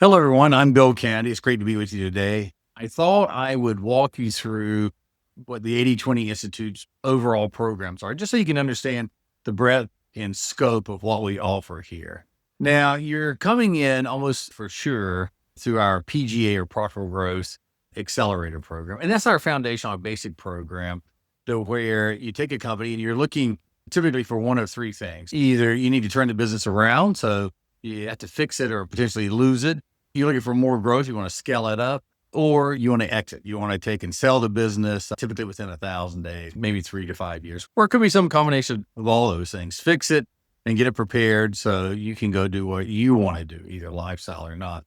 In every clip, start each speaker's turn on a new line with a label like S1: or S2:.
S1: Hello, everyone. I'm Bill Candy. It's great to be with you today. I thought I would walk you through what the 80/20 Institute's overall programs are, just so you can understand the breadth and scope of what we offer here. Now, you're coming in almost for sure through our PGA or Profitable Growth Accelerator program. And that's our foundational basic program to where you take a company and you're looking typically for one of three things. Either you need to turn the business around, so you have to fix it or potentially lose it. You're looking for more growth. You want to scale it up, or you want to exit. You want to take and sell the business typically within 1,000 days, maybe 3 to 5 years, or it could be some combination of all those things. Fix it and get it prepared so you can go do what you want to do, either lifestyle or not.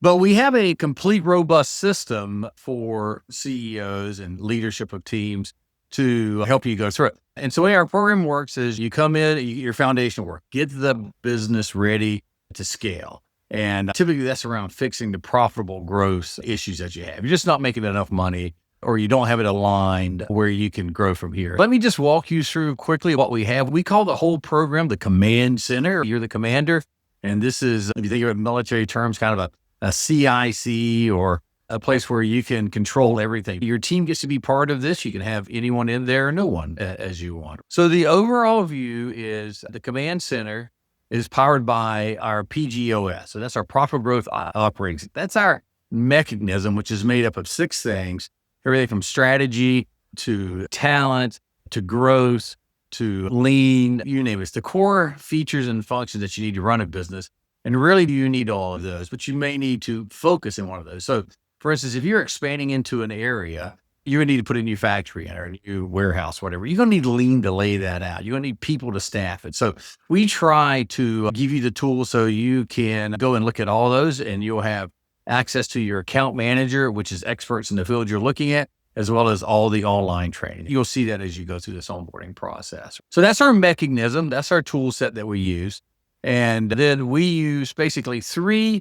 S1: But we have a complete, robust system for CEOs and leadership of teams to help you go through it. And so the way our program works is you come in, your foundational work, get the business ready to scale. And typically that's around fixing the profitable growth issues that you have. You're just not making enough money, or you don't have it aligned where you can grow from here. Let me just walk you through quickly what we have. We call the whole program the Command Center. You're the commander. And this is, if you think of it in military terms, kind of a CIC, or a place where you can control everything. Your team gets to be part of this. You can have anyone in there or no one as you want. So the overall view is the Command Center is powered by our PGOS. So that's our profitable growth operating. That's our mechanism, which is made up of 6 things, everything from strategy to talent to growth to lean, you name it. It's the core features and functions that you need to run a business. And really, do you need all of those? But you may need to focus in one of those. So for instance, if you're expanding into an area, you're going to need to put a new factory in or a new warehouse, whatever. You're going to need lean to lay that out. You're going to need people to staff it. So we try to give you the tools so you can go and look at all those, and you'll have access to your account manager, which is experts in the field you're looking at, as well as all the online training. You'll see that as you go through this onboarding process. So that's our mechanism. That's our tool set that we use. And then we use basically 3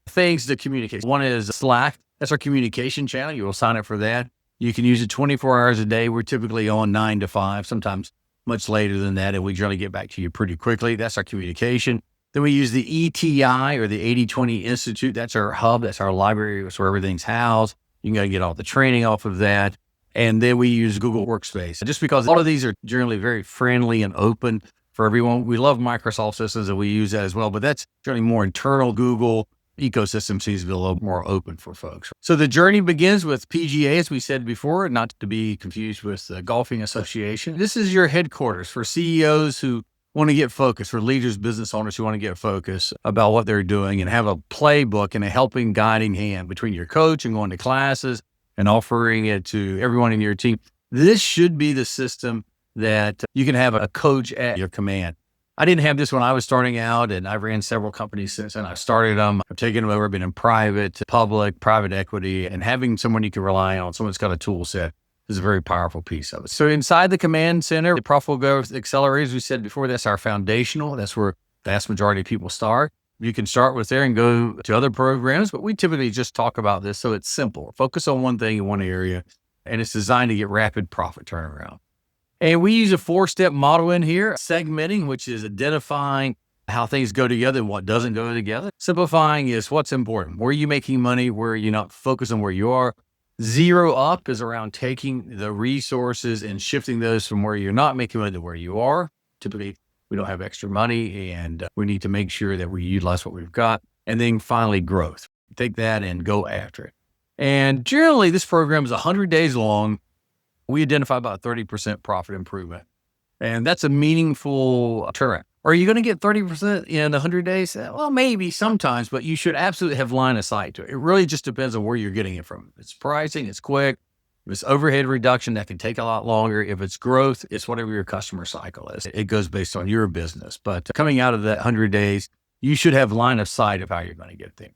S1: things to communicate. One is Slack. That's our communication channel. You will sign up for that. You can use it 24 hours a day. We're typically on 9 to 5, sometimes much later than that, and we generally get back to you pretty quickly. That's our communication. Then we use the ETI, or the 80/20 Institute. That's our hub. That's our library. That's where everything's housed. You can go get all the training off of that. And then we use Google Workspace. Just because all of these are generally very friendly and open for everyone. We love Microsoft systems, and we use that as well, but that's generally more internal. Google ecosystem seems to be a little more open for folks. So the journey begins with PGA, as we said before, not to be confused with the Golfing Association. This is your headquarters for CEOs who want to get focused, for leaders, business owners who want to get focused about what they're doing and have a playbook and a helping, guiding hand between your coach and going to classes and offering it to everyone in your team. This should be the system that you can have a coach at your command. I didn't have this when I was starting out, and I've ran several companies since then. I started them. I've taken them over, been in private, public, private equity, and having someone you can rely on, someone that's got a tool set, is a very powerful piece of it. So inside the Command Center, the Profitable Growth Accelerator, as we said before, that's our foundational. That's where the vast majority of people start. You can start with there and go to other programs, but we typically just talk about this so it's simple. Focus on one thing in one area, and it's designed to get rapid profit turnaround. And we use a 4-step model in here: segmenting, which is identifying how things go together and what doesn't go together. Simplifying is what's important. Where are you making money? Where are you not? Focus on where you are. Zero up is around taking the resources and shifting those from where you're not making money to where you are. Typically, we don't have extra money, and we need to make sure that we utilize what we've got. And then finally, growth. Take that and go after it. And generally, this program is 100 days long. We identify about 30% profit improvement. And that's a meaningful turnaround. Are you going to get 30% in 100 days? Well, maybe sometimes, but you should absolutely have line of sight to it. It really just depends on where you're getting it from. If it's pricing, it's quick. If it's overhead reduction, that can take a lot longer. If it's growth, it's whatever your customer cycle is. It goes based on your business. But coming out of that 100 days, you should have line of sight of how you're going to get there.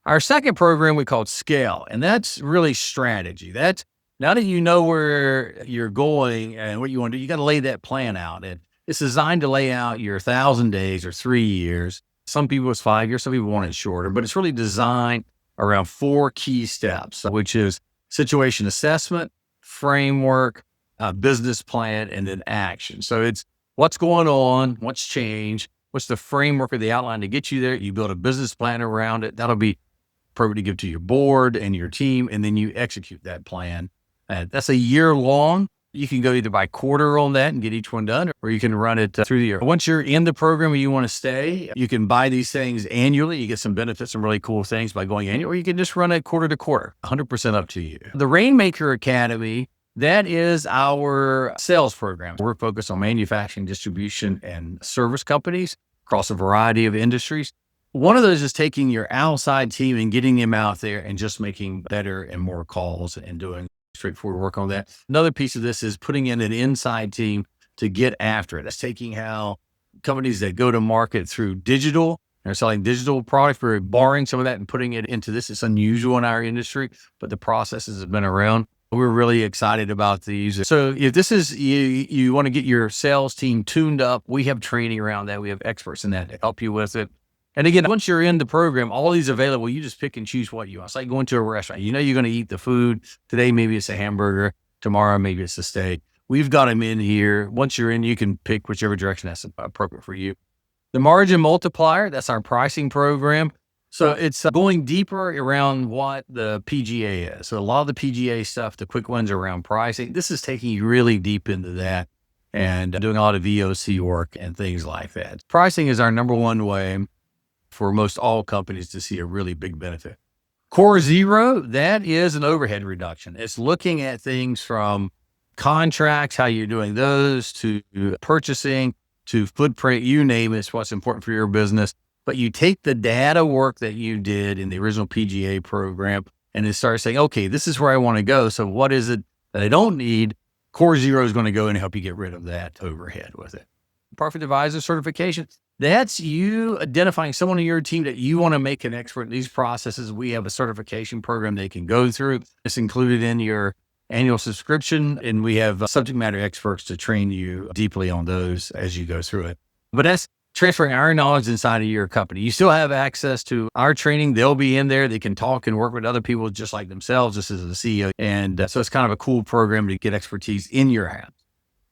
S1: Our second program we call Scale, and that's really strategy. That's now that you know where you're going and what you want to do, you got to lay that plan out. And it's designed to lay out your 1,000 days or 3 years. Some people it's 5 years, some people want it shorter, but it's really designed around 4 key steps, which is situation assessment, framework, business plan, and then action. So it's what's going on, what's changed, what's the framework or the outline to get you there. You build a business plan around it. That'll be appropriate to give to your board and your team, and then you execute that plan. That's a year long. You can go either by quarter on that and get each one done, or you can run it through the year. Once you're in the program and you want to stay, you can buy these things annually. You get some benefits, some really cool things by going annual, or you can just run it quarter to quarter, 100% up to you. The Rainmaker Academy, that is our sales program. We're focused on manufacturing, distribution, and service companies across a variety of industries. One of those is taking your outside team and getting them out there and just making better and more calls and doing straightforward work on that. Another piece of this is putting in an inside team to get after it. That's taking how companies that go to market through digital, they're selling digital products, we're borrowing some of that and putting it into this. It's unusual in our industry, but the processes have been around. We're really excited about these. So if this is, you want to get your sales team tuned up, we have training around that. We have experts in that to help you with it. And again, once you're in the program, all these available, you just pick and choose what you want. It's like going to a restaurant. You know you're going to eat the food. Today, maybe it's a hamburger. Tomorrow, maybe it's a steak. We've got them in here. Once you're in, you can pick whichever direction that's appropriate for you. The Margin Multiplier, that's our pricing program. So it's going deeper around what the PGA is. So a lot of the PGA stuff, the quick ones around pricing, this is taking you really deep into that and doing a lot of VOC work and things like that. Pricing is our number one way for most all companies to see a really big benefit. CoreZero, that is an overhead reduction. It's looking at things from contracts, how you're doing those, to purchasing, to footprint, you name it, it's what's important for your business. But you take the data work that you did in the original PGA program and then start saying, okay, this is where I want to go. So what is it that I don't need? CoreZero is going to go and help you get rid of that overhead with it. Profit Advisor certification, that's you identifying someone in your team that you want to make an expert in these processes. We have a certification program they can go through. It's included in your annual subscription, and we have subject matter experts to train you deeply on those as you go through it. But that's transferring our knowledge inside of your company. You still have access to our training. They'll be in there. They can talk and work with other people just like themselves, just as a CEO. And so it's kind of a cool program to get expertise in your hands.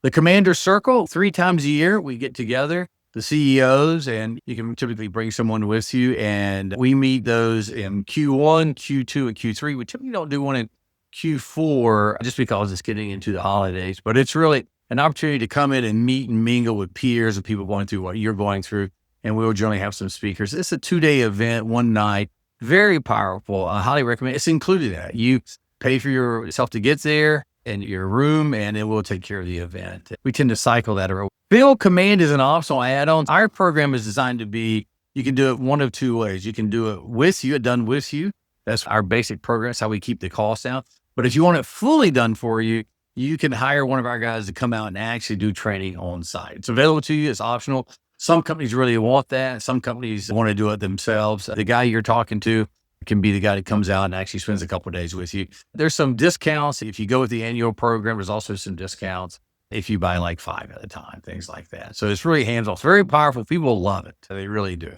S1: The Commander Circle, 3 times a year, we get together, the CEOs, and you can typically bring someone with you. And we meet those in Q1, Q2, and Q3. We typically don't do one in Q4 just because it's getting into the holidays, but it's really an opportunity to come in and meet and mingle with peers and people going through what you're going through. And we'll generally have some speakers. It's a 2-day event, one night, very powerful. I highly recommend it. It's included in that. You pay for yourself to get there and your room, and then we'll take care of the event. We tend to cycle that around. Bill Command is an optional add-on. Our program is designed to be, you can do it one of 2 ways. You can do it with you, done with you. That's our basic program. That's how we keep the costs down. But if you want it fully done for you, you can hire one of our guys to come out and actually do training on site. It's available to you. It's optional. Some companies really want that. Some companies want to do it themselves. The guy you're talking to can be the guy that comes out and actually spends a couple of days with you. There's some discounts. If you go with the annual program, there's also some discounts if you buy like 5 at a time, things like that. So it's really hands-off. It's very powerful. People love it. They really do.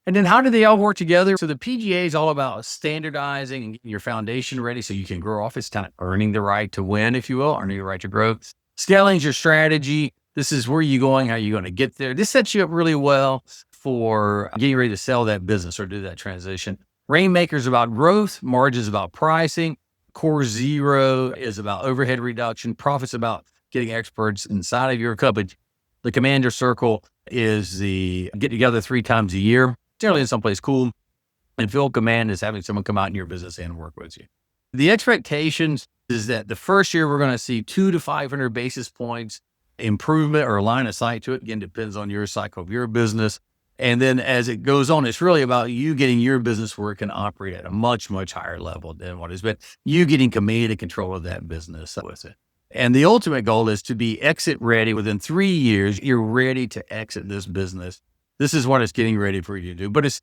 S1: And then how do they all work together? So the PGA is all about standardizing and getting your foundation ready so you can grow off. It's kind of earning the right to win, if you will, earning the right to grow. Scaling is your strategy. This is where you're going, how you're going to get there. This sets you up really well for getting ready to sell that business or do that transition. Rainmaker is about growth. Margin is about pricing. CoreZero is about overhead reduction. Profit's about getting experts inside of your company. The Commander Circle is the get together 3 times a year, generally in someplace cool. And Field Command is having someone come out in your business and work with you. The expectations is that the first year we're going to see 200 to 500 basis points improvement or line of sight to it. Again, depends on your cycle of your business. And then as it goes on, it's really about you getting your business where it can operate at a much, much higher level than what it's been. You getting command and control of that business with it. And the ultimate goal is to be exit ready within 3 years. You're ready to exit this business. This is what it's getting ready for you to do, but it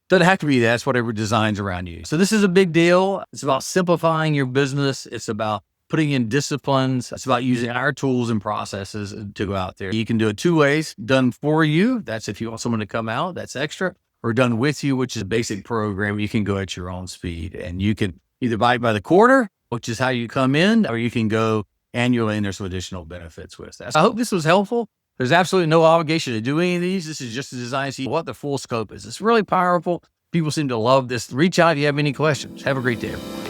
S1: doesn't have to be that. It's whatever designs around you. So this is a big deal. It's about simplifying your business. It's about putting in disciplines. It's about using our tools and processes to go out there. You can do it 2 ways, done for you. That's if you want someone to come out, that's extra, or done with you, which is a basic program. You can go at your own speed and you can either buy it by the quarter, which is how you come in, or you can go annually and there's some additional benefits with that. So I hope this was helpful. There's absolutely no obligation to do any of these. This is just a design to see what the full scope is. It's really powerful. People seem to love this. Reach out if you have any questions. Have a great day, everyone.